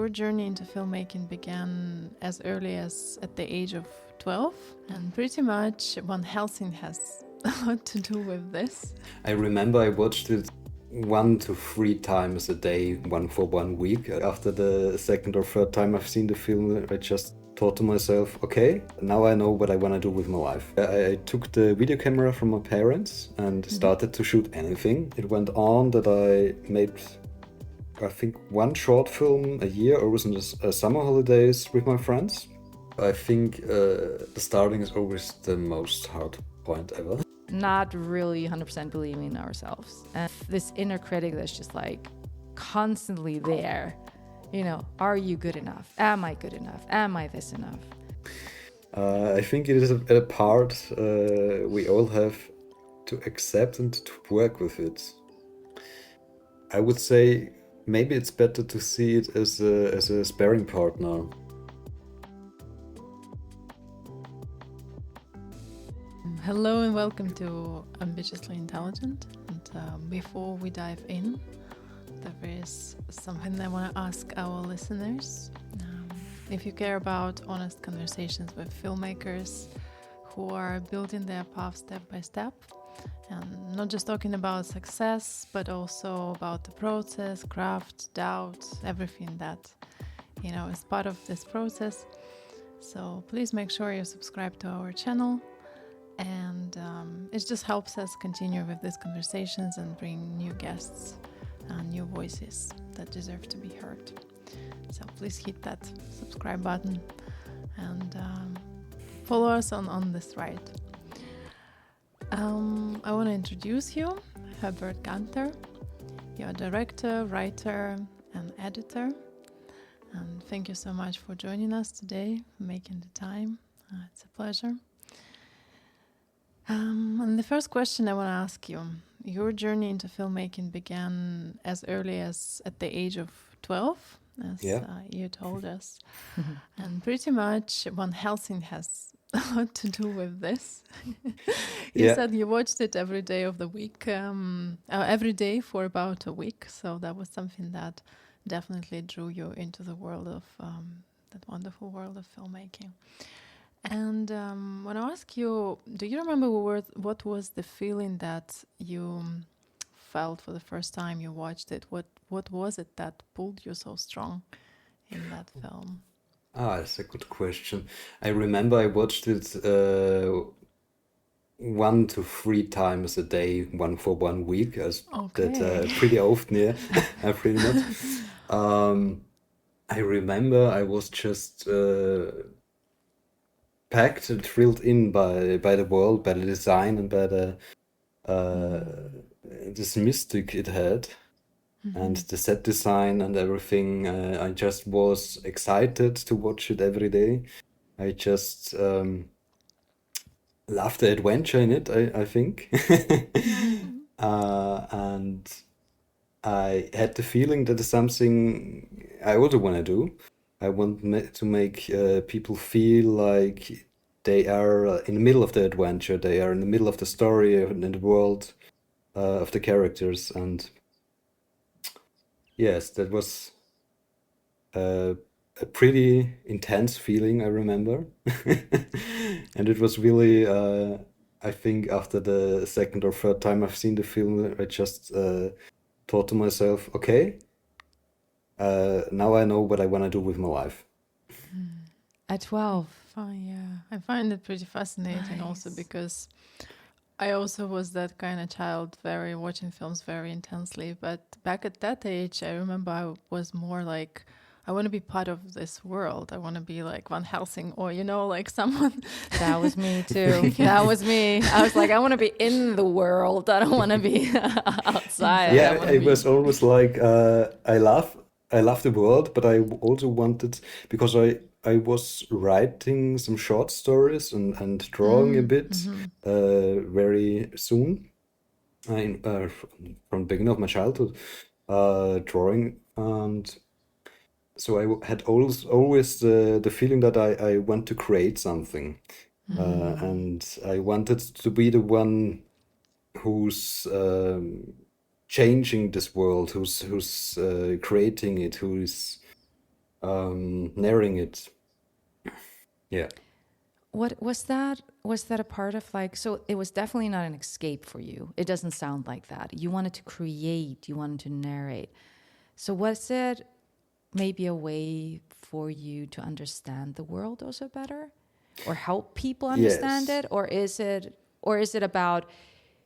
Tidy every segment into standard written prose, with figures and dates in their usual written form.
your journey into filmmaking began as early as at the age of 12, and pretty much Van Helsing has a lot to do with this. I remember I watched it 1 to 3 times a day, one for 1 week. After the second or third time I've seen the film, I just thought to myself, okay, now I know what I want to do with my life. I took the video camera from my parents and started to shoot anything. It went on that I made, I think, 1 short film a year, always in the summer holidays with my friends. I think the starting is always the most hard point ever. Not really 100% believing in ourselves. And this inner critic that's just like constantly there. You know, are you good enough? Am I good enough? Am I this enough? I think it is a part we all have to accept and to work with it. I would say maybe it's better to see it as a sparring partner. Hello and welcome to Ambitchiously Intelligent. And before we dive in, there is something I want to ask our listeners. If you care about honest conversations with filmmakers who are building their path step by step, and not just talking about success, but also about the process, craft, doubt, everything that, you know, is part of this process. So please make sure you subscribe to our channel. And it just helps us continue with these conversations and bring new guests and new voices that deserve to be heard. So please hit that subscribe button and follow us on this ride. I want to introduce you, Herbert Gantner. You're a director, writer, and editor. And thank you so much for joining us today, making the time. It's a pleasure. And the first question I want to ask you, your journey into filmmaking began as early as at the age of 12, as you told us. And pretty much Van Helsing has a lot to do with this. You said you watched it every day of the week, every day for about a week. So that was something that definitely drew you into the world of, that wonderful world of filmmaking. And when I ask you, do you remember what was the feeling that you felt for the first time you watched it? What was it that pulled you so strong in that film? That's a good question. I remember I watched it 1 to 3 times a day, one for 1 week. That pretty often, yeah, pretty much. I remember I was just packed and thrilled in by the world, by the design, and by the this mystic it had, and the set design and everything. I just was excited to watch it every day. I just loved the adventure in it, I think. And I had the feeling that is something I also want to do. I want to make people feel like they are in the middle of the adventure. They are in the middle of the story and in the world of the characters. And yes, that was a pretty intense feeling, I remember. And it was really, I think after the second or third time I've seen the film, I just thought to myself, okay, now I know what I want to do with my life. At 12. I find it pretty fascinating also because I also was that kind of child, very watching films very intensely. But back at that age, I remember I was more like, I want to be part of this world. I want to be like Van Helsing or, you know, like someone. That was me too. That was me. I was like, I want to be in the world. I don't want to be outside. Yeah, it was always like, I love the world, but I also wanted, because I was writing some short stories and drawing a bit very soon, from the beginning of my childhood, drawing. And so I had always the feeling that I want to create something. And I wanted to be the one who's changing this world, who's creating it, who's narrowing it. Yeah. What was that? Was that a part of like? So it was definitely not an escape for you. It doesn't sound like that. You wanted to create. You wanted to narrate. So was it maybe a way for you to understand the world also better, or help people understand Yes. it, or is it about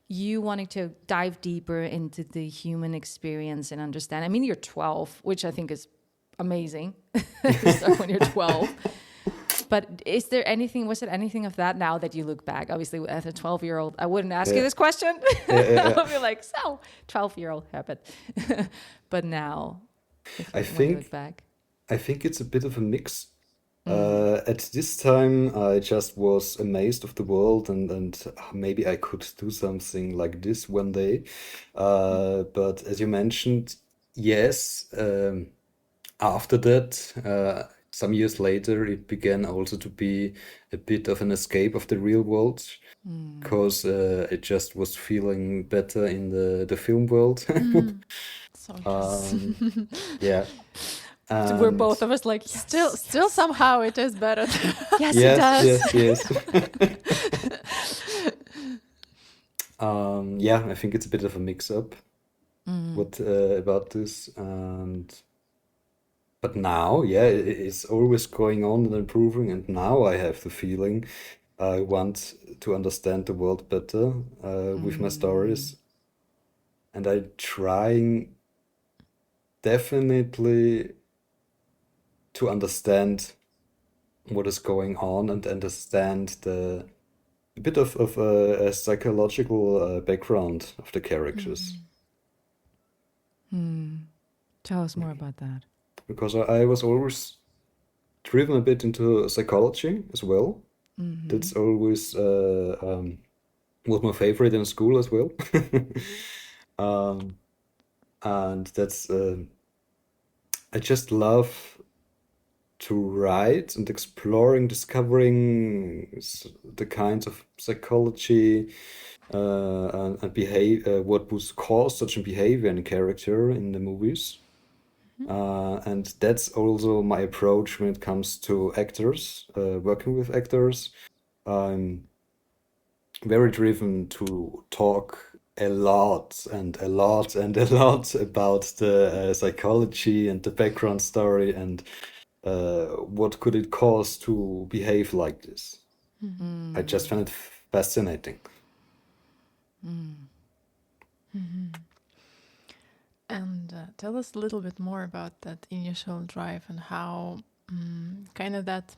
you wanting to dive deeper into the human experience and understand? I mean, you're 12, which I think is amazing. You start when you're 12. But was it anything of that now that you look back? Obviously, as a 12-year-old, I wouldn't ask you this question. I would be like, so, 12-year-old Herbert. But now, when you look back. I think it's a bit of a mix. At this time, I just was amazed of the world, and maybe I could do something like this one day. But as you mentioned, yes, after that, some years later, it began also to be a bit of an escape of the real world, because it just was feeling better in the film world. So just Yeah. We're both And of us like, still somehow it is better. yes, it does. yes. Yeah, I think it's a bit of a mix-up. What about this? But now, yeah, it's always going on and improving. And now I have the feeling I want to understand the world better with my stories, and I'm trying definitely to understand what is going on and understand a bit of a psychological background of the characters. Tell us more about that. Because I was always driven a bit into psychology as well. That's always was my favorite in school as well. And that's I just love to write and exploring, discovering the kinds of psychology and behave what would cause such a behavior and character in the movies. And that's also my approach when it comes to actors, working with actors. I'm very driven to talk a lot and a lot and a lot about the psychology and the background story and what could it cause to behave like this. I just find it fascinating. And tell us a little bit more about that initial drive and how kind of that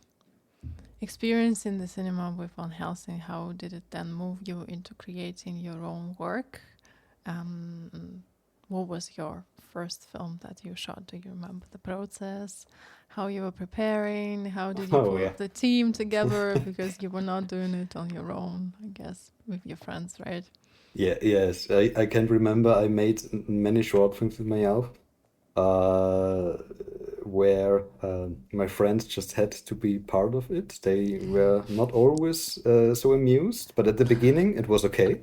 experience in the cinema with Van Helsing, how did it then move you into creating your own work? What was your first film that you shot? Do you remember the process? How you were preparing? How did you put the team together? Because you were not doing it on your own, I guess, with your friends, right? Yeah, yes, I can remember I made many short films with myself, where my friends just had to be part of it. They were not always so amused, but at the beginning it was okay.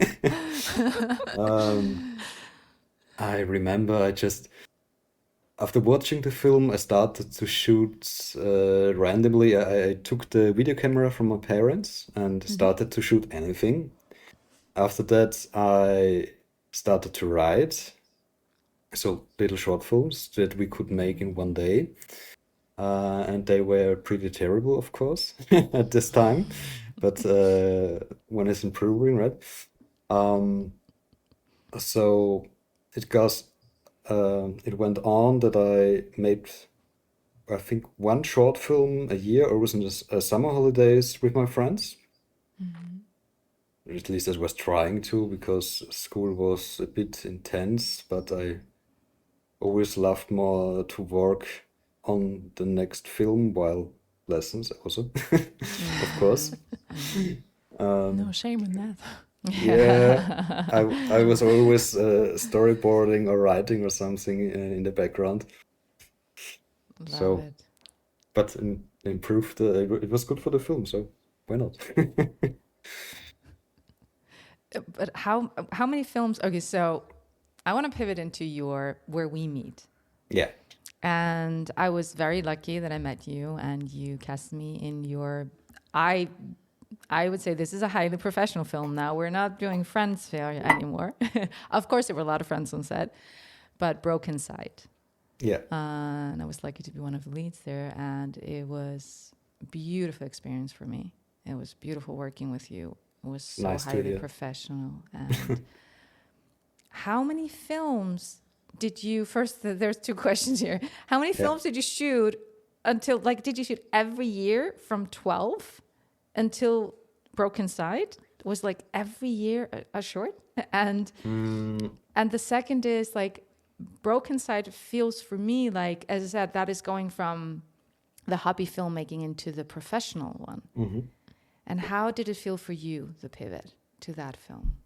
I remember after watching the film, I started to shoot randomly. I took the video camera from my parents and started to shoot anything. After that, I started to write, so little short films that we could make in one day. And they were pretty terrible, of course, at this time, but when it's improving, right? So it went on that I made, I think, one short film a year, always in the summer holidays with my friends. At least I was trying to, because school was a bit intense, but I always loved more to work on the next film while lessons also, of course. No shame in that. Yeah, I was always storyboarding or writing or something in the background. Love it. But improved. It was good for the film, so why not? But how many films? Okay, so I want to pivot into where we meet. Yeah. And I was very lucky that I met you and you cast me in your, I I would say this is a highly professional film now. We're not doing Friends fair anymore. Of course, there were a lot of friends on set, but Broken Side. Yeah. And I was lucky to be one of the leads there. And it was a beautiful experience for me. It was beautiful working with you. It was so Nice to highly hear. professional. And how many films did you, first, there's two questions here. How many Yeah. films did you shoot until, like, did you shoot every year from 12 until Broken Side? Was like every year a short? And the second is like, Broken Side feels for me like, as I said, that is going from the hobby filmmaking into the professional one. Mm-hmm. And how did it feel for you, the pivot to that film?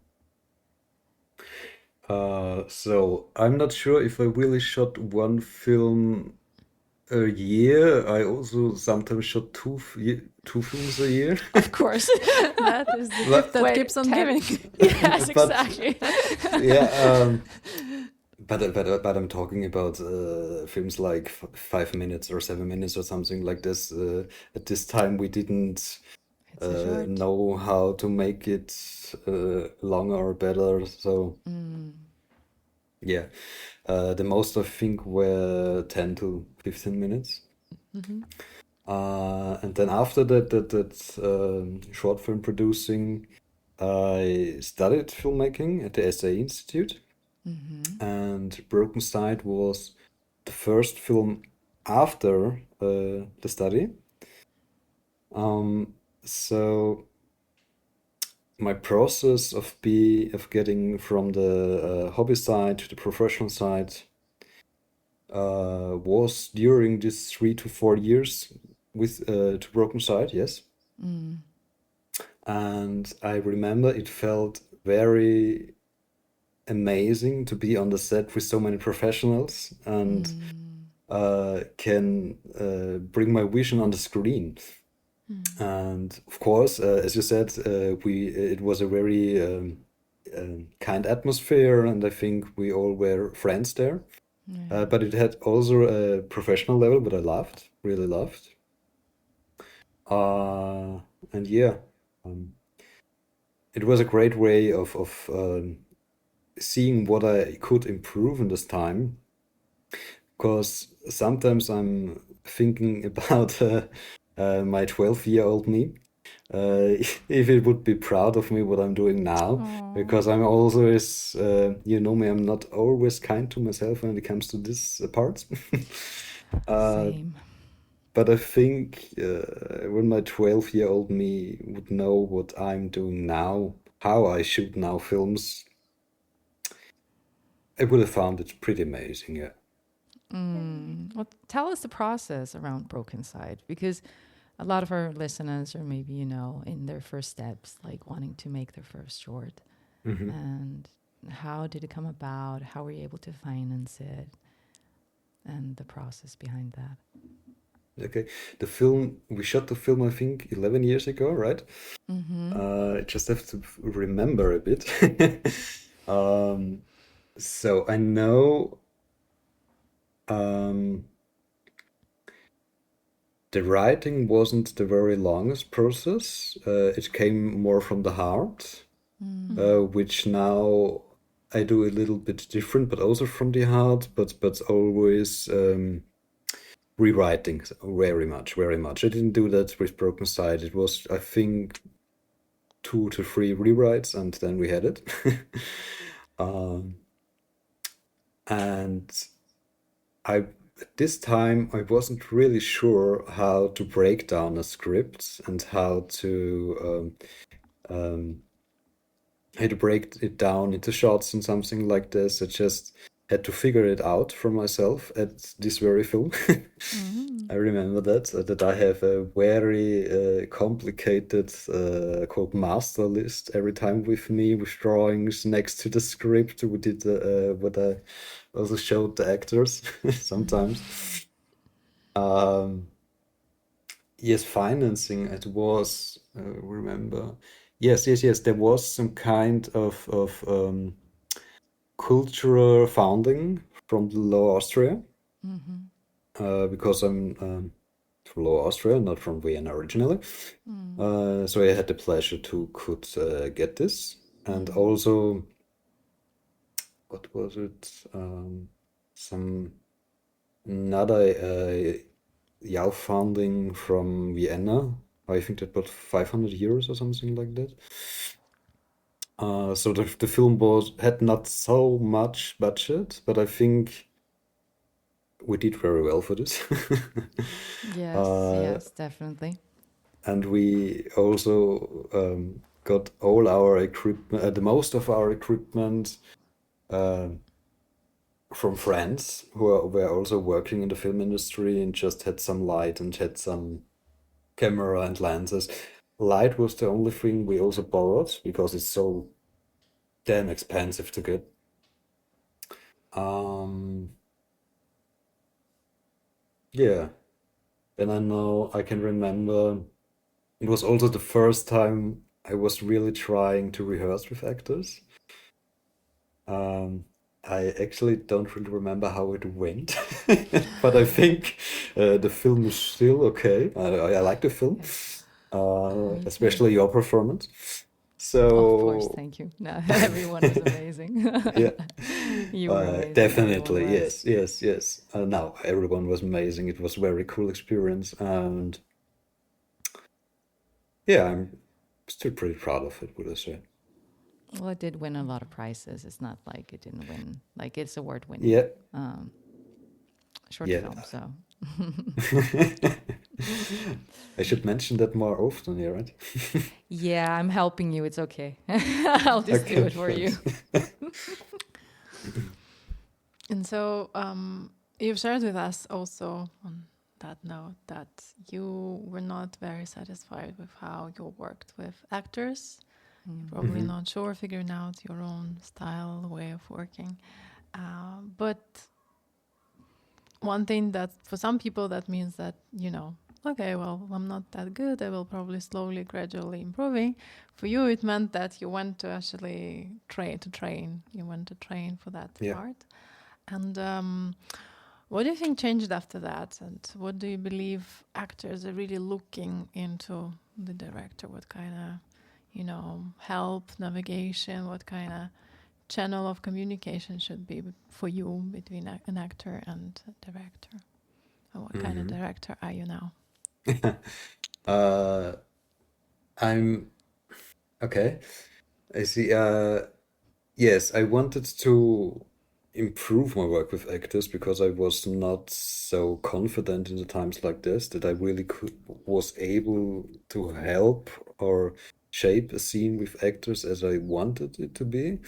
So I'm not sure if I really shot one film a year. I also sometimes shot two films a year. Of course. That is the But- gift that Wait, keeps on 10. giving. Yes, But- exactly. Yeah, but I'm talking about films like 5 minutes or 7 minutes or something like this. At this time, we didn't It's a short. know how to make it longer or better. So yeah, the most I think were 10 to 15 minutes. And then after that short film producing, I studied filmmaking at the SA Institute. And Broken Side was the first film after the study. So my process of getting from the hobby side to the professional side was during these 3 to 4 years with to Broken Side, yes. And I remember it felt very amazing to be on the set with so many professionals and can bring my vision on the screen. And of course, as you said, it was a very kind atmosphere, and I think we all were friends there. But it had also a professional level, but I loved, really loved. And yeah, it was a great way of seeing what I could improve in this time. Because sometimes I'm thinking about my 12-year-old me, if it would be proud of me what I'm doing now. Because I'm always, you know me, I'm not always kind to myself when it comes to this part. Same. But I think when my 12-year-old me would know what I'm doing now, how I shoot now films, I would have found it pretty amazing, yeah. Well, tell us the process around Broken Side, because a lot of our listeners are maybe, in their first steps, like wanting to make their first short. And how did it come about? How were you able to finance it? And the process behind that. Okay, we shot the film, I think, 11 years ago, right? I just have to remember a bit. So I know the writing wasn't the very longest process. It came more from the heart, which now I do a little bit different, but also from the heart, but always rewriting very much, very much. I didn't do that with Broken Side. It was, I think, 2 to 3 rewrites, and then we had it. And at this time, I wasn't really sure how to break down a script and how to break it down into shots and something like this. I just had to figure it out for myself at this very film. I remember that I have a very complicated called master list every time with me, with drawings next to the script. We did what I also showed the actors sometimes. Yes, financing. It was remember. Yes. There was some kind of cultural funding from the Law Austria. because I'm from Lower Austria, not from Vienna originally. So I had the pleasure to could get this, and also what was it? Some another Yao funding from Vienna. I think that was 500 euros or something like that. So the film had not so much budget, but I think we did very well for this. Yes, definitely. And we also got all our equipment, the most of our equipment from friends who were also working in the film industry and just had some light and had some camera and lenses. Light was the only thing we also borrowed because it's so damn expensive to get. Yeah, and I know I can remember it was also the first time I was really trying to rehearse with actors. I actually don't really remember how it went, but I think the film is still okay. I like the film, Me too. especially your performance. Of course, So thank you. No, everyone was amazing. yeah, You were amazing. Everyone definitely was. yes. No, everyone was amazing. It was a very cool experience, and yeah, I'm still pretty proud of it, would I say? Well, it did win a lot of prizes. It's not like it didn't win. Like it's award-winning Yeah, short yeah. film. So I should mention that more often, yeah, right? yeah, I'm helping you. It's okay. I'll just do Okay, it for you. thanks. And so you've shared with us also on that note that you were not very satisfied with how you worked with actors. You're probably not sure, figuring out your own style, way of working. But one thing that for some people that means that, okay, well, I'm not that good. I will probably slowly, gradually improving. For you, it meant that you went to actually train. You went to train for that Yeah. part. And what do you think changed after that? And what do you believe actors are really looking into the director? What kind of, help, navigation, what kind of channel of communication should be for you between an actor and a director? And what kind of director are you now? Uh, I'm okay. I see. Yes, I wanted to improve my work with actors because I was not so confident in the times like this that I really was able to help or shape a scene with actors as I wanted it to be.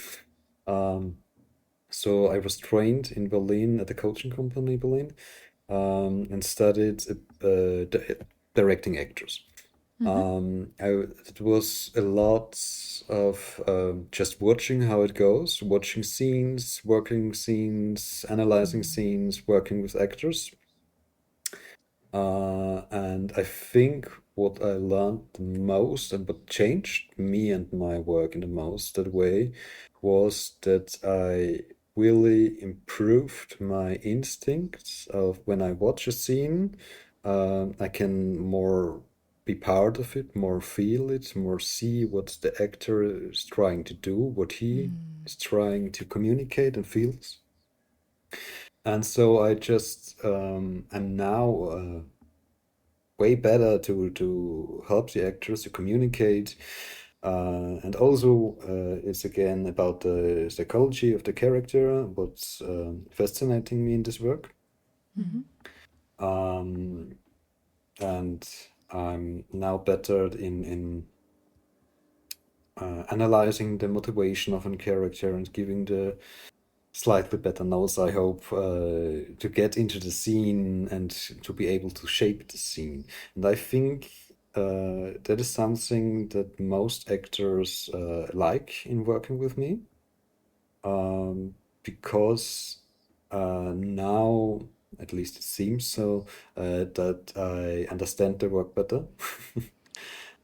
So I was trained in Berlin at the coaching company Berlin, and studied directing actors. It was a lot of just watching how it goes, watching scenes, working scenes, analyzing scenes, working with actors. And I think what I learned the most and what changed me and my work in the most that way was that I really improved my instincts of when I watch a scene, I can more be part of it, more feel it, more see what the actor is trying to do, what he is trying to communicate and feels. And so I just am now way better to help the actors to communicate. And also, it's again about the psychology of the character, what's fascinating me in this work. Um, and I'm now better in analyzing the motivation of a character and giving the slightly better notes, I hope, to get into the scene and to be able to shape the scene. And I think that is something that most actors like in working with me, because now, at least it seems so, that I understand the work better.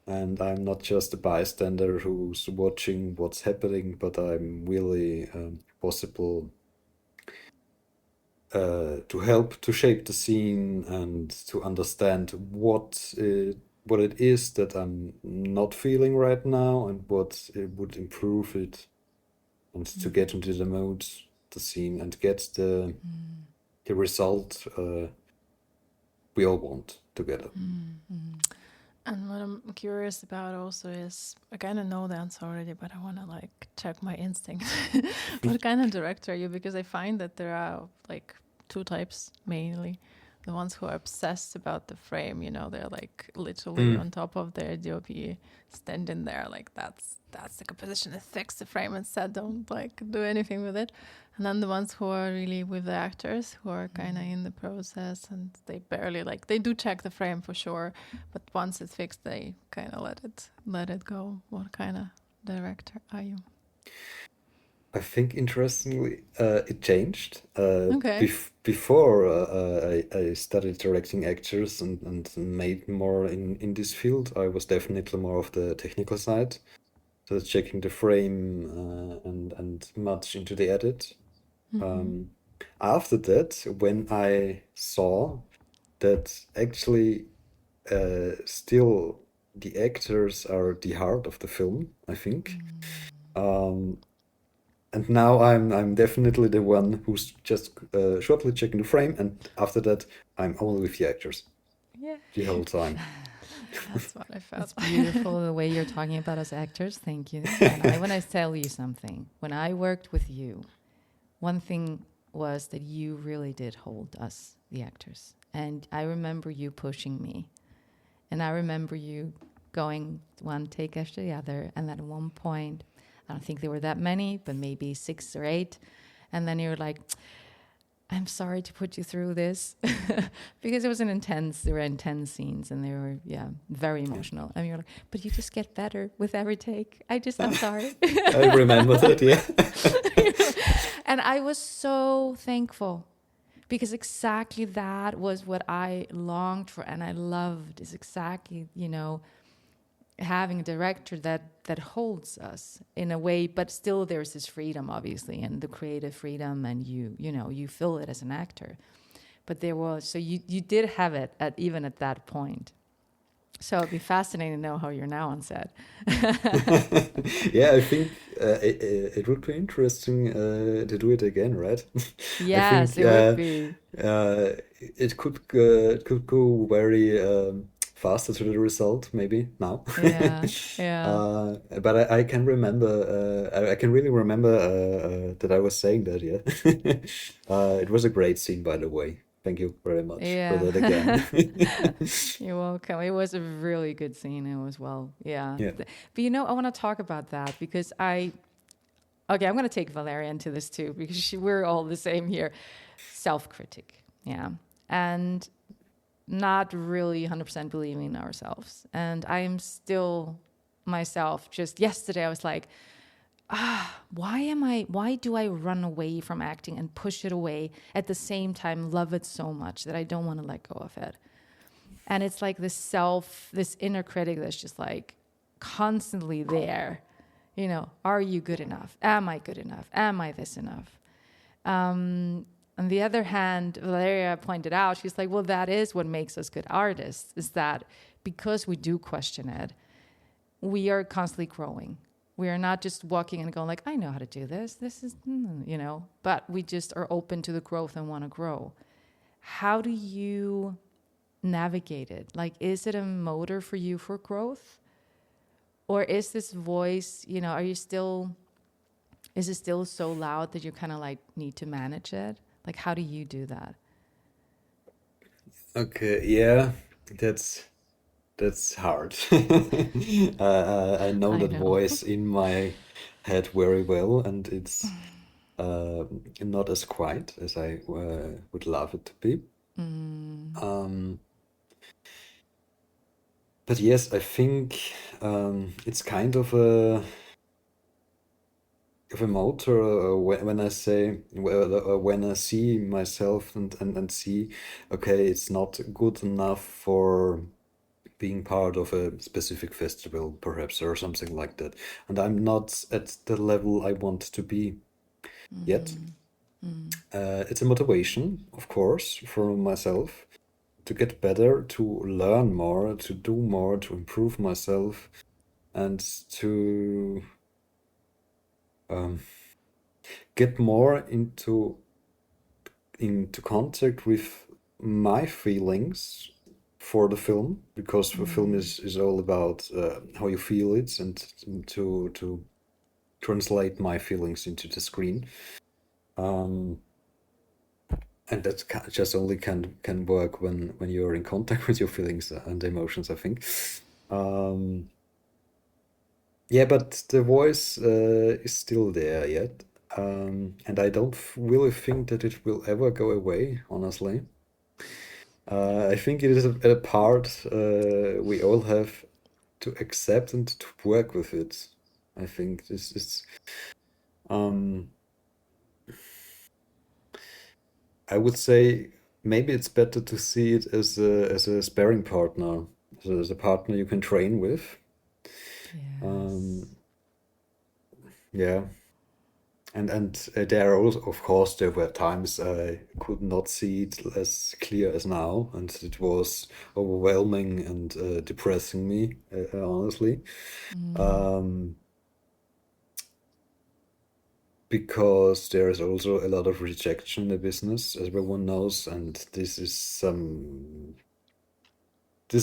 And I'm not just a bystander who's watching what's happening, but I'm really possible to help to shape the scene and to understand what it is that I'm not feeling right now and what it would improve it, and to get into the mood, the scene, and get the result we all want together. And what I'm curious about also is, I kind of know the answer already, but I want to like check my instinct. What kind of director are you? Because I find that there are like two types mainly. The ones who are obsessed about the frame, they're like literally on top of their DOP, standing there like that's the composition, fix the frame and set, don't like do anything with it. And then the ones who are really with the actors, who are kind of in the process, and they barely they do check the frame for sure, but once it's fixed, they kind of let it go. What kind of director are you? I think interestingly, it changed. Okay. Before I started directing actors and made more in this field, I was definitely more of the technical side, so checking the frame and much into the edit. After that, when I saw that actually still the actors are the heart of the film, I think. And now I'm definitely the one who's just shortly checking the frame, and after that I'm only with the actors the whole time. That's what I felt. It's beautiful the way you're talking about us actors. Thank you. And I want to tell you something. When I worked with you, one thing was that you really did hold us, the actors. And I remember you pushing me. And I remember you going one take after the other. And then at one point, I don't think there were that many, but maybe 6 or 8. And then you were like, I'm sorry to put you through this. Because there were intense scenes and they were, very emotional. And you're like, but you just get better with every take. I'm sorry. I remember that, yeah. And I was so thankful because exactly that was what I longed for and I loved, is exactly, having a director that holds us in a way, but still there's this freedom, obviously, and the creative freedom, and you feel it as an actor. But you did have it even at that point. So it'd be fascinating to know how you're now on set. Yeah, I think it would be interesting to do it again, right? Yes, it would be. It could go very faster to the result, maybe now. Yeah. But I can remember, I can really remember that I was saying that, yeah. It was a great scene, by the way. Thank you very much for that again. You're welcome. It was a really good scene. It was yeah. But I want to talk about that because I'm going to take Valeria into this too because we're all the same here. Self-critic, and not really 100% believing in ourselves. And I am still myself. Just yesterday I was like, why do I run away from acting and push it away at the same time love it so much that I don't want to let go of it? And it's like this inner critic that's just like constantly there. Are you good enough? Am I good enough? Am I this enough? On the other hand, Valeria pointed out, she's like, well, that is what makes us good artists, is that because we do question it, we are constantly growing. We are not just walking and going like, I know how to do this. This is, but we just are open to the growth and want to grow. How do you navigate it? Like, is it a motor for you for growth? Or is this voice, is it still so loud that you kind of like need to manage it? Like, how do you do that? Okay, yeah, that's hard. I know that voice in my head very well, and it's not as quiet as I would love it to be. But yes, I think it's kind of a motor when I say when I see myself and see, okay, it's not good enough for being part of a specific festival, perhaps, or something like that, and I'm not at the level I want to be yet. It's a motivation, of course, for myself to get better, to learn more, to do more, to improve myself, and to get more into contact with my feelings for the film, because the film is all about how you feel it, and to translate my feelings into the screen. And that just only can work when you're in contact with your feelings and emotions, I think. Yeah, but the voice is still there yet. And I don't really think that it will ever go away, honestly. I think it is a part we all have to accept and to work with it. I think this is, I would say maybe it's better to see it as a sparring partner, as a partner you can train with. Yes. Yeah. And there are also, of course, there were times I could not see it as clear as now, and it was overwhelming and depressing me, honestly. Because there is also a lot of rejection in the business, as everyone knows, and this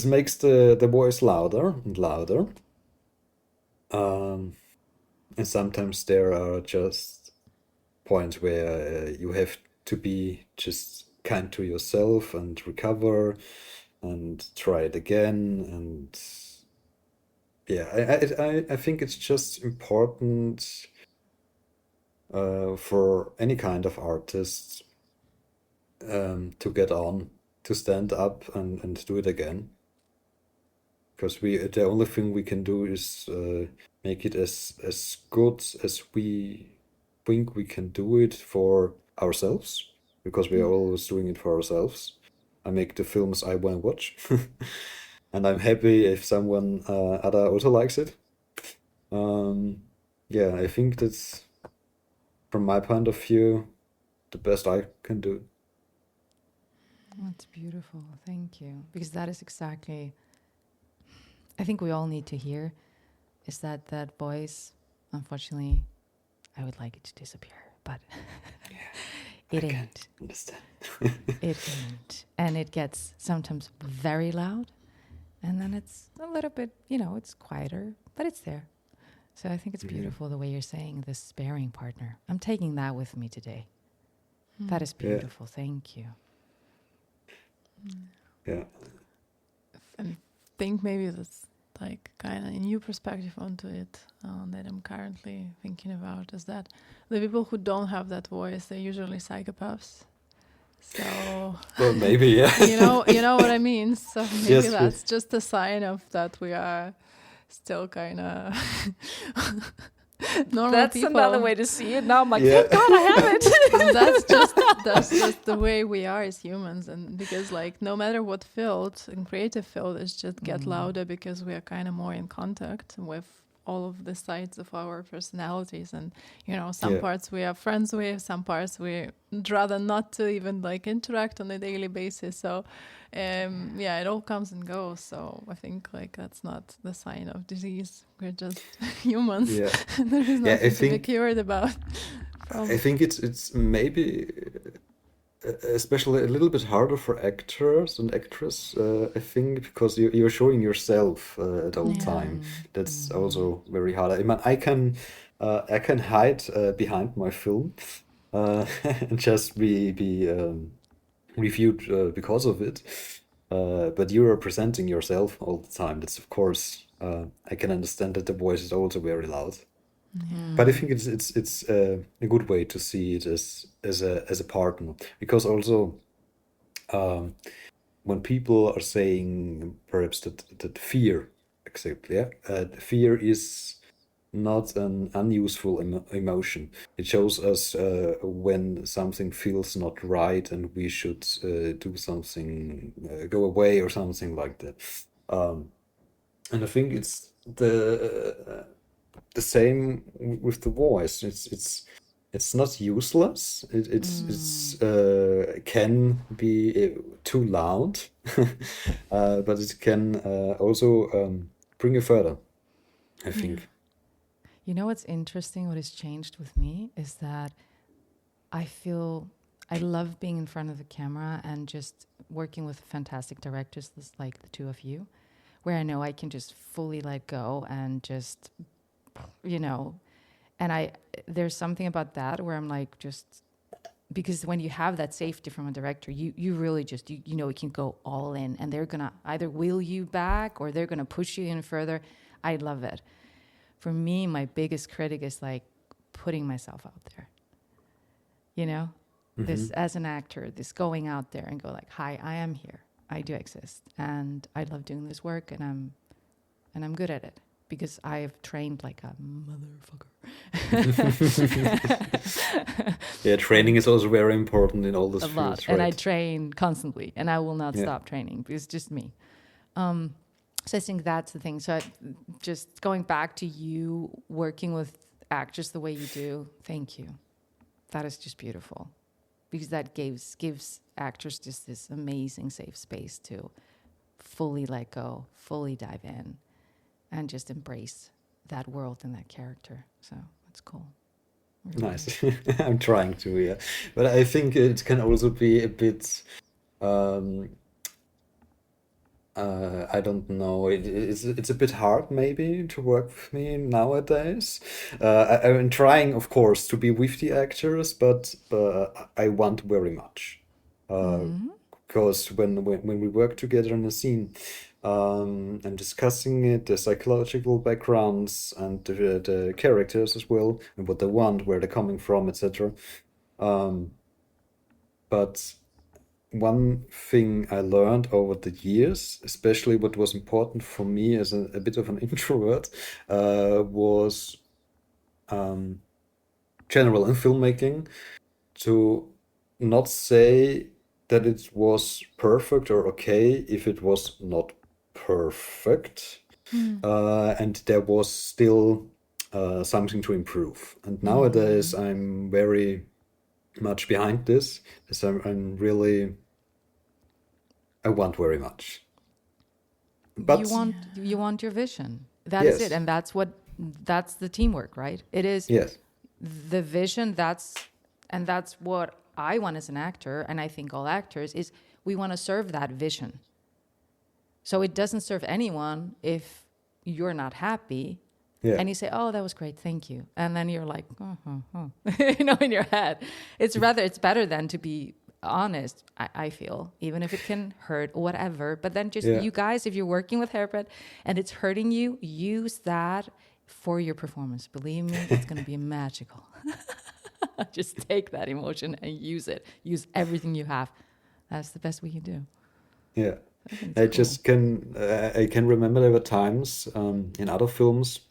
makes the voice louder and louder. And sometimes there are just points where you have to be just kind to yourself and recover and try it again. And yeah, I think it's just important for any kind of artist to get on, to stand up and do it again. Because the only thing we can do is make it as good as we think we can do it for ourselves, because we are always doing it for ourselves. I make the films I want to watch, and I'm happy if someone other also likes it. Yeah, I think that's, from my point of view, the best I can do. That's beautiful. Thank you. Because that is exactly, I think we all need to hear, is that voice, unfortunately, I would like it to disappear, but it ain't. Understand. It ain't. And it gets sometimes very loud, and then it's a little bit, it's quieter, but it's there. So I think it's beautiful the way you're saying this sparring partner. I'm taking that with me today. That is beautiful. Thank you. Yeah. And think maybe that's like kind of a new perspective onto it that I'm currently thinking about, is that the people who don't have that voice, they're usually psychopaths. So Well, maybe, yeah. you know what I mean. So maybe Yes, that's just a sign of that we are still kind of normal That's people. another way to see it. Now I'm like, Yeah. thank God I have it. that's just the way we are as humans. And because like no matter what field, in creative field, it's just get louder, because we are kind of more in contact with all of the sides of our personalities. And some parts we are friends with, some parts we'd rather not to even like interact on a daily basis. So it all comes and goes. So I think like that's not the sign of disease. We're just humans. Yeah. There is Yeah, nothing to be cured about. I think it's maybe especially a little bit harder for actors and actresses, I think, because you're showing yourself at all time. That's also very hard. I mean, I can hide behind my film and just be reviewed because of it. But you are presenting yourself all the time. That's, of course, I can understand that the voice is also very loud. But I think it's a good way to see it as a partner, because also when people are saying perhaps that fear, exactly, fear is not an unuseful emotion. It shows us when something feels not right and we should do something, go away or something like that. And I think it's the same with the voice. It's it's not useless. It's can be too loud, but it can also bring you further, I think. You know what's interesting? What has changed with me is that I feel I love being in front of the camera and just working with fantastic directors like the two of you, where I know I can just fully let go and just, you know, and there's something about that where I'm like, just because when you have that safety from a director, you really just, you know, you can go all in and they're going to either wheel you back or they're going to push you in further. I love it. For me, my biggest critic is like putting myself out there, you know, this as an actor, this going out there and go like, hi, I am here. I do exist. And I love doing this work and I'm good at it because I've trained like a motherfucker. Yeah, training is also very important in all those A lot. fields, And I right? train constantly and I will not Yeah. stop training because it's just me. So I think that's the thing. So just going back to you working with actors the way you do, thank you. That is just beautiful because that gives actors just this amazing safe space to fully let go, fully dive in, and just embrace that world and that character. So it's cool. Really Nice. I'm trying to, yeah. But I think it can also be a bit, um, I don't know. It's a bit hard maybe to work with me nowadays. I'm trying, of course, to be with the actors, but I want very much. Because when we work together in a scene, I'm discussing it, the psychological backgrounds and the characters as well, and what they want, where they're coming from, etc. But one thing I learned over the years, especially what was important for me as a bit of an introvert, was general in filmmaking to not say that it was perfect or okay if it was not perfect, and there was still something to improve. And nowadays, I'm very much behind this, as I'm really I want very much. But you want your vision. That is it. yes, And that's the teamwork, right? It is yes, the vision. That's what I want as an actor. And I think all actors is we want to serve that vision. So it doesn't serve anyone if you're not happy yeah, and you say, oh, that was great, thank you. And then you're like, you know, in your head. It's better than to be honest, I feel, even if it can hurt or whatever. But then just yeah, you guys, if you're working with Herbert and it's hurting you, use that for your performance. Believe me, it's going to be magical. Just take that emotion and use it. Use everything you have. That's the best we can do. yeah. I think I it's cool. just can I can remember there were times in other films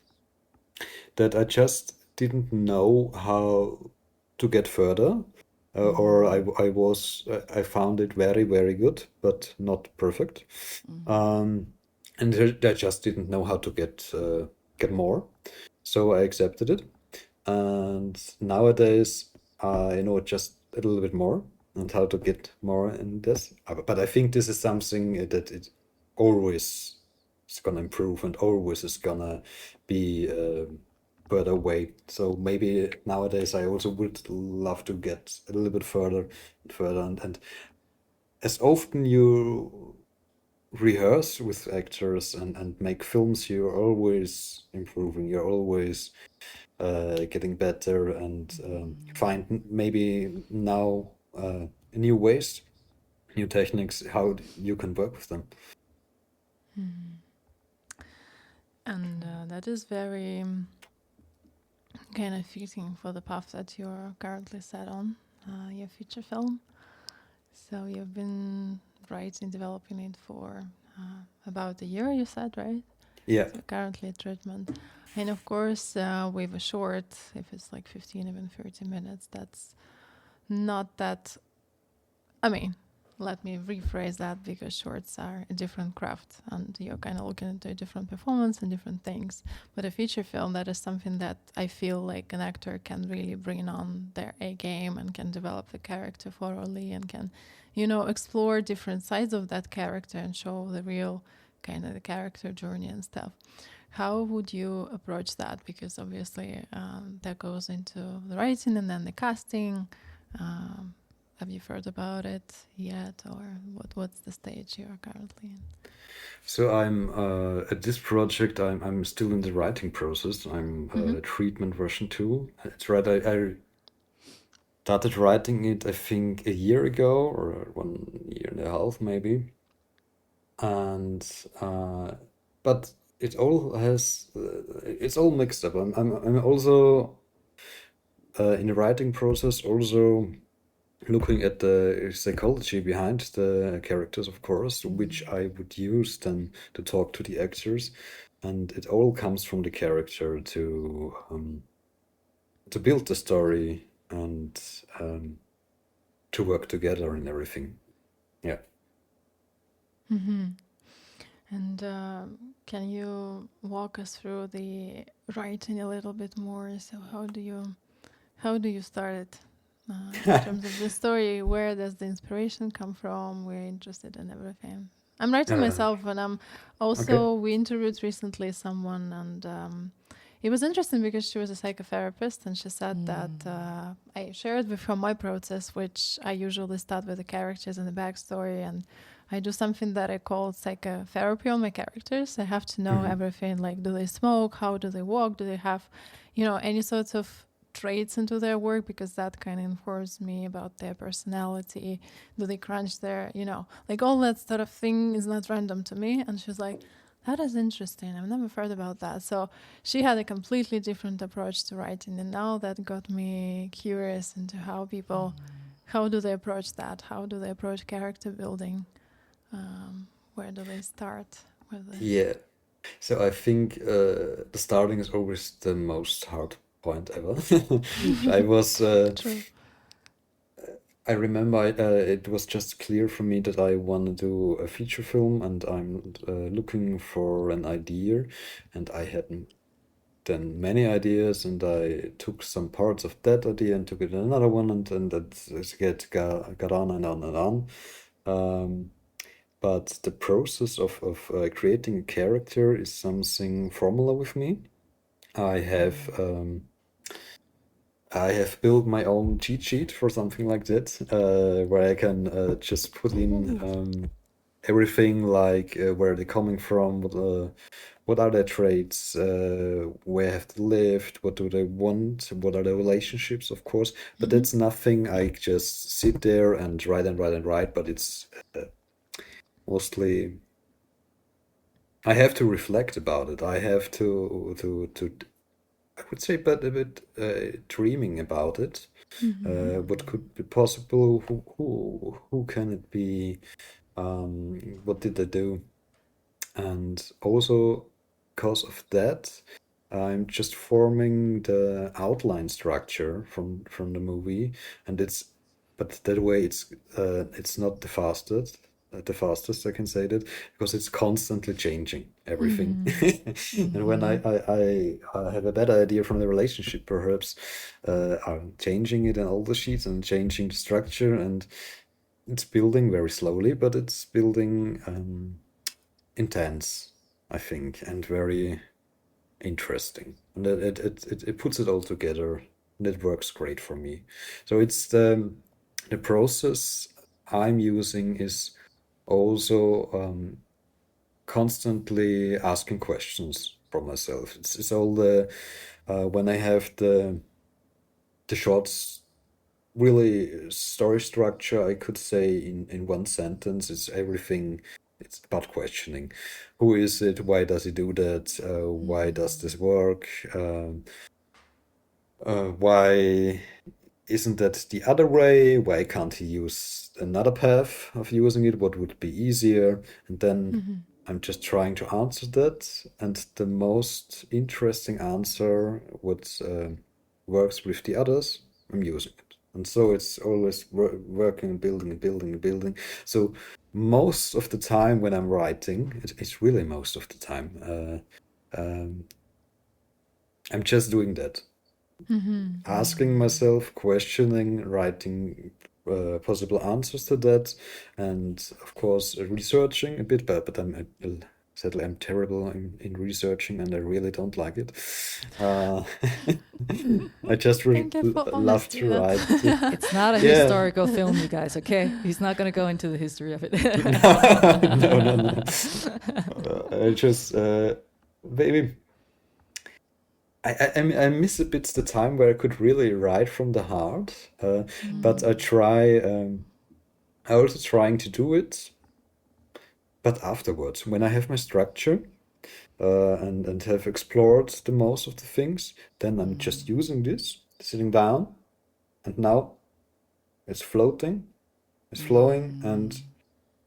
that I just didn't know how to get further, or I found it very very good, but not perfect, and I just didn't know how to get more, so I accepted it, and nowadays I know just a little bit more and how to get more in this. But I think this is something that it always is gonna improve and always is gonna be further away. So maybe nowadays I also would love to get a little bit further and further, and as often you rehearse with actors and make films, you're always improving. You're always getting better and find maybe now new ways, new techniques, how you can work with them. And that is very kind of fitting for the path that you're currently set on, your feature film. So you've been writing, developing it for about a year, you said, right? Yeah, So currently treatment. And of course, with a short, if it's like 15, even 30 minutes, that's not that, I mean, let me rephrase that, because shorts are a different craft and you're kind of looking into a different performance and different things. But a feature film, that is something that I feel like an actor can really bring on their A game and can develop the character thoroughly and can, explore different sides of that character and show the real kind of the character journey and stuff. How would you approach that? Because obviously that goes into the writing and then the casting. Have you heard about it yet, or what's the stage you're currently in? So I'm at this project. I'm still in the writing process. I'm treatment version 2. It's right. I started writing it, I think, a year ago or 1.5 years maybe, and but it all has it's all mixed up. I'm also in the writing process also looking at the psychology behind the characters, of course, which I would use then to talk to the actors, and it all comes from the character to build the story and to work together and everything. Yeah. And can you walk us through the writing a little bit more? So how do you start it? In terms of the story, where does the inspiration come from? We're interested in everything. I'm writing myself, and I'm also, we interviewed recently someone, and it was interesting because she was a psychotherapist, and she said that I shared with her my process, which I usually start with the characters and the backstory, and I do something that I call psychotherapy on my characters. I have to know everything, like, do they smoke? How do they walk? Do they have, any sorts of traits into their work, because that kind of informs me about their personality. Do they crunch their, like all that sort of thing is not random to me. And she was like, that is interesting. I've never heard about that. So she had a completely different approach to writing. And now that got me curious into how people, how do they approach that? How do they approach character building? Where do they start? Yeah. So I think the starting is always the most hard point ever. I was True. I remember it was just clear for me that I want to do a feature film, and I'm looking for an idea, and I had then many ideas, and I took some parts of that idea and took it in another one, and that got on and on and on. But the process of creating a character is something formula with me. I have built my own cheat sheet for something like that, where I can just put in everything, like where they're coming from, what are their traits, where have they lived, what do they want, what are their relationships, of course. But that's nothing I just sit there and write and write and write, but it's mostly I have to reflect about it. I have to I would say, but a bit dreaming about it. What could be possible? Who can it be? What did they do? And also, because of that, I'm just forming the outline structure from the movie, and but that way it's not the fastest I can say that, because it's constantly changing everything. And when I have a better idea from the relationship, perhaps I'm changing it in all the sheets and changing the structure, and it's building very slowly, but it's building intense, I think, and very interesting. And it puts it all together, and it works great for me. So it's the process I'm using is also constantly asking questions for myself. It's all the when I have the shorts really story structure, I could say in one sentence, it's everything. It's about questioning. Who is it? Why does he do that? Why does this work? Why isn't that the other way? Why can't he use another path of using it? What would be easier? And then I'm just trying to answer that. And the most interesting answer, what works with the others, I'm using it. And so it's always working, building. So most of the time when I'm writing, it's really most of the time, I'm just doing that. Asking myself, questioning, writing possible answers to that, and of course researching a bit. But sadly I'm terrible in researching, and I really don't like it. I just Thank you for love honesty. to write. It's not a Yeah. historical film, you guys, okay? He's not going to go into the history of it. No. I just maybe I miss a bit the time where I could really write from the heart, but I try. I also trying to do it, but afterwards, when I have my structure and have explored the most of the things, then I'm just using this, sitting down, and now it's floating, it's flowing, and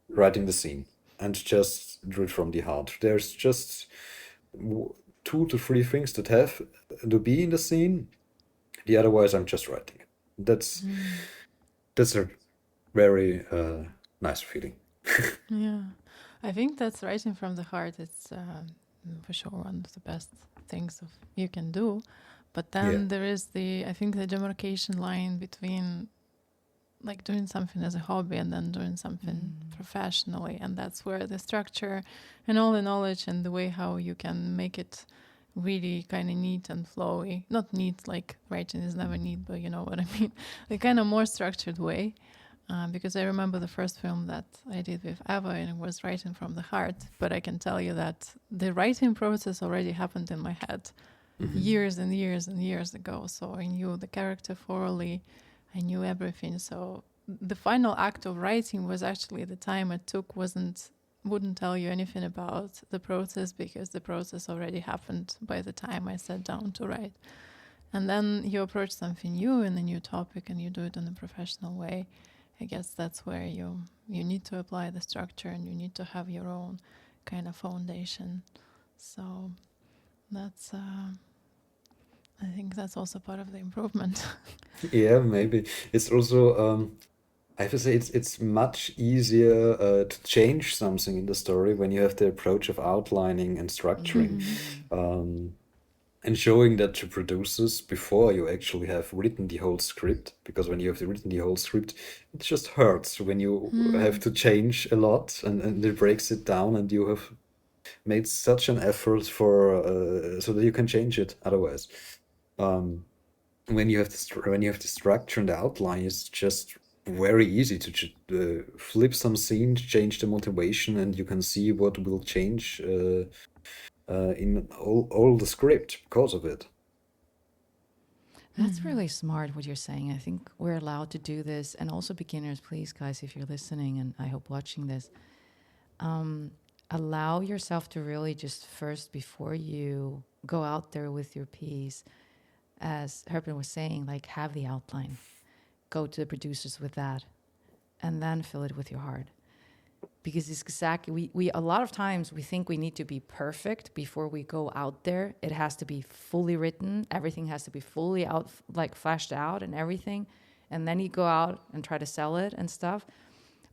writing the scene, and just do it from the heart. There's just 2 to 3 things that have to be in the scene. The otherwise, I'm just writing it. That's a very nice feeling. Yeah, I think that's writing from the heart. It's for sure one of the best things you can do. But then Yeah. there is I think the demarcation line between like doing something as a hobby and then doing something professionally. And that's where the structure and all the knowledge and the way how you can make it really kind of neat and flowy. Not neat, like writing is never neat, but you know what I mean. The kind of more structured way. Because I remember the first film that I did with Eva, and it was writing from the heart. But I can tell you that the writing process already happened in my head years and years and years ago. So I knew the character thoroughly, I knew everything. So the final act of writing was actually the time it took wouldn't tell you anything about the process, because the process already happened by the time I sat down to write. And then you approach something new in a new topic and you do it in a professional way. I guess that's where you need to apply the structure and you need to have your own kind of foundation. So that's, I think that's also part of the improvement. Yeah, maybe. It's also, I have to say, it's much easier to change something in the story when you have the approach of outlining and structuring. And showing that to producers before you actually have written the whole script, because when you have written the whole script, it just hurts when you have to change a lot, and it breaks it down, and you have made such an effort for so that you can change it otherwise. When you have the structure and the outline, it's just very easy to flip some scene, change the motivation, and you can see what will change in all the script because of it. That's really smart what you're saying. I think we're allowed to do this. And also beginners, please, guys, if you're listening, and I hope watching this, allow yourself to really just first, before you go out there with your piece, as Herbert was saying, like have the outline. Go to the producers with that, and then fill it with your heart. Because it's exactly, we a lot of times we think we need to be perfect before we go out there. It has to be fully written. Everything has to be fully out, like fleshed out and everything. And then you go out and try to sell it and stuff.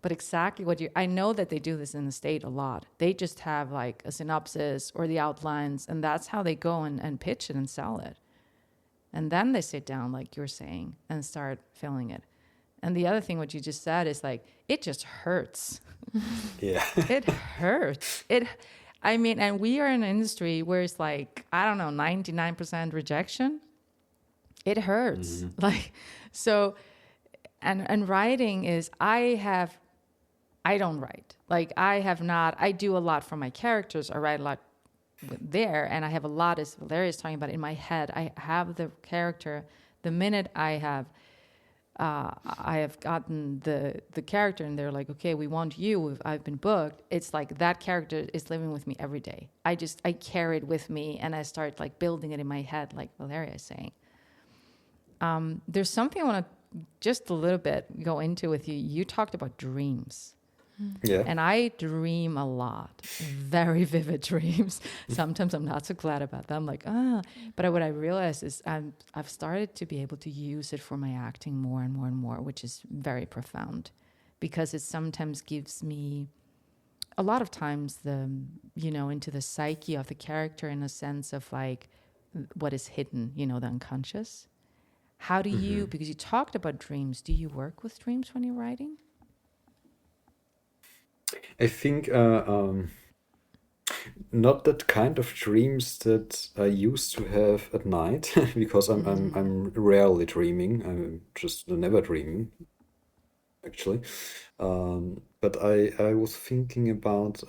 But exactly I know that they do this in the State a lot. They just have like a synopsis or the outlines, and that's how they go and pitch it and sell it. And then they sit down, like you're saying, and start filling it. And the other thing, what you just said, is like, it just hurts. Yeah. It hurts. And we are in an industry where it's like, I don't know, 99% rejection. It hurts. Like, so, and writing is, I don't write. Like, I do a lot for my characters. I write a lot there, and I have a lot, as Valeria is talking about, in my head. I have the character. The minute I have gotten the character, and they're like, okay, we want you, I've been booked. It's like that character is living with me every day. I carry it with me, and I start like building it in my head, like Valeria is saying. There's something I want to just a little bit go into with you. You talked about dreams. Yeah. And I dream a lot, very vivid dreams. Sometimes I'm not so glad about them, like, But what I realized is I've started to be able to use it for my acting more and more and more, which is very profound, because it sometimes gives me a lot of times into the psyche of the character, in a sense of like what is hidden, the unconscious. How do you, because you talked about dreams, do you work with dreams when you're writing? I think not that kind of dreams that I used to have at night because I'm rarely dreaming. I'm just never dreaming, actually. But I was thinking about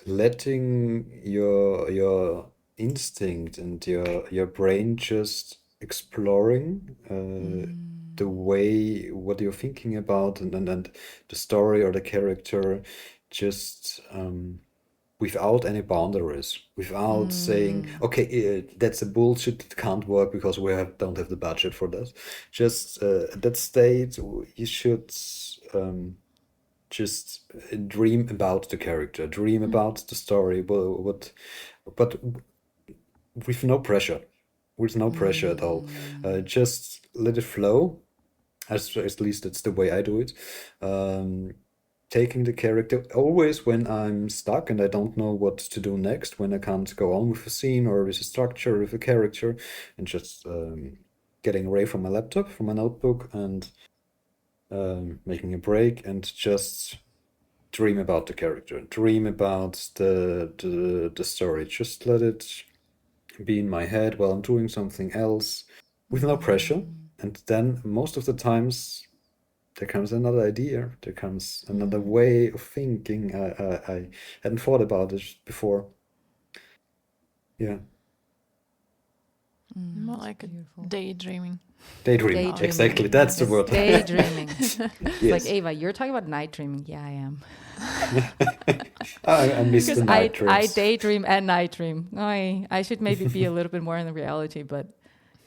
letting your instinct and your brain just exploring the way what you're thinking about and the story or the character just without any boundaries, without saying, okay, that's a bullshit, that can't work because don't have the budget for that. Just at that state, you should just dream about the character, dream about the story, but with no pressure, at all. Just let it flow. At least that's the way I do it. Taking the character always when I'm stuck and I don't know what to do next, when I can't go on with a scene or with a structure, with a character, and just getting away from my laptop, from my notebook, and making a break and just dream about the character, dream about the story. Just let it be in my head while I'm doing something else with no pressure. And then most of the times there comes another idea, there comes another way of thinking. I hadn't thought about it before. Yeah. More like beautiful. daydreaming. Daydreaming, exactly. That's the word. Daydreaming. It's Yes. like, Ava, you're talking about night dreaming. Yeah, I am. I miss Because the night I dreams. daydream and night dream. I should maybe be a little bit more in the reality, but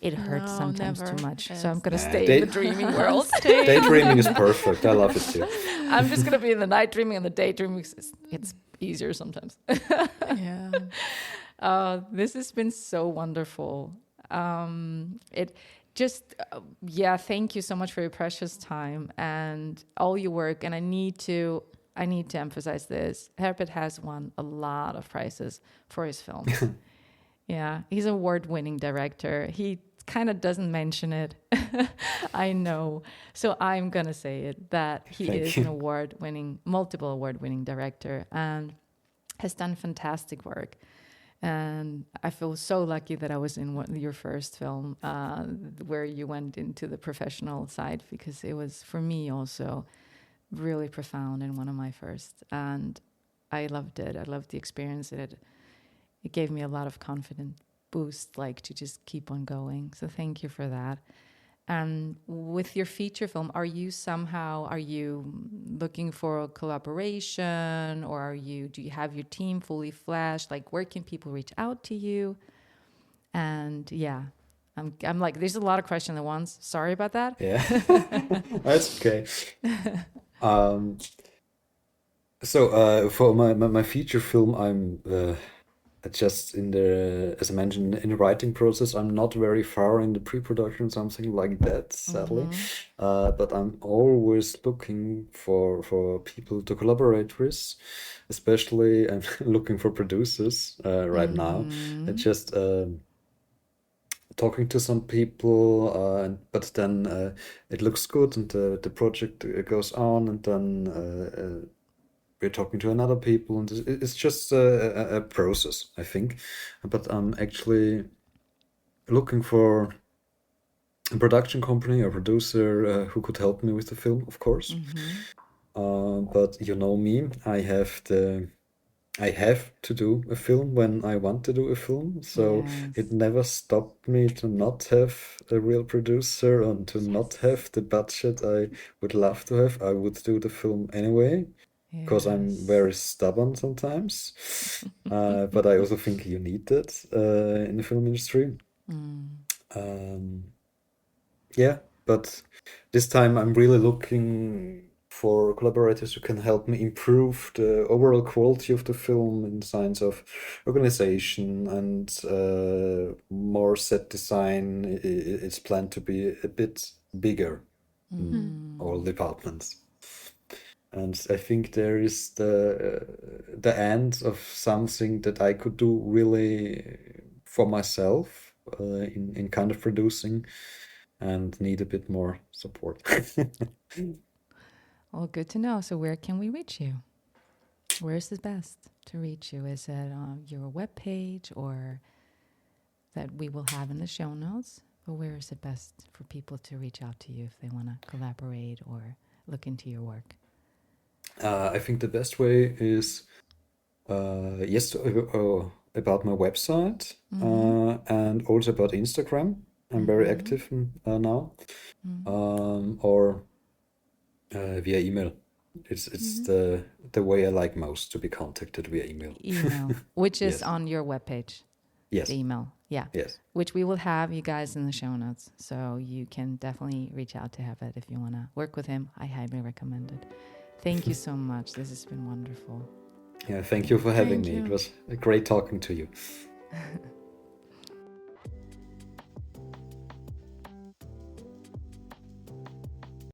it hurts No, sometimes never. too much. Yes. So I'm gonna Nah, stay in the dreaming world. Daydreaming is perfect. I love it too. I'm just gonna be in the night dreaming, and the daydreaming it's easier sometimes. Yeah. This has been so wonderful. It just yeah, thank you so much for your precious time and all your work. And I need to emphasize this. Herbert has won a lot of prizes for his films. Yeah, he's an award-winning director. He kind of doesn't mention it. I know. So I'm going to say it, that he Thank is you. an multiple award-winning director and has done fantastic work. And I feel so lucky that I was in your first film where you went into the professional side, because it was, for me also, really profound and one of my first. And I loved it. I loved the experience. It gave me a lot of confidence boost, like to just keep on going. So thank you for that. And with your feature film, are you looking for a collaboration, or do you have your team fully fleshed? Like, where can people reach out to you? And yeah, I'm like, there's a lot of questions at once. Sorry about that. Yeah, that's okay. So for my feature film, I'm just as I mentioned, in the writing process. I'm not very far in the pre-production, something like that, sadly. But I'm always looking for people to collaborate with. Especially, I'm looking for producers right now. Just talking to some people, but then it looks good, and the project goes on, and then we're talking to another people, and it's just a process, I think. But I'm actually looking for a production company or producer who could help me with the film, of course. But you know me, I have to do a film when I want to do a film, so it Yes. never stopped me to not have a real producer and to not have the budget I would love to have. I would do the film anyway, because I'm Yes. very stubborn sometimes. But I also think you need that in the film industry. Um, yeah, but this time I'm really looking for collaborators who can help me improve the overall quality of the film in the sense of organization and more set design. It's planned to be a bit bigger in all departments. And I think there is the end of something that I could do really for myself in kind of producing, and need a bit more support. Well, good to know. So where can we reach you? Where's the best to reach you? Is it on your webpage or that we will have in the show notes? Or where is it best for people to reach out to you if they want to collaborate or look into your work? I think the best way is about my website and also about Instagram. I'm very active now, or via email. It's the way I like most to be contacted via email. Email, which is Yes. on your webpage. Yes. The email, yeah. Yes. Which we will have you guys in the show notes. So you can definitely reach out to Herbert if you want to work with him. I highly recommend it. Thank you so much. This has been wonderful. Yeah, thank you for having Thank me. you. It was great talking to you.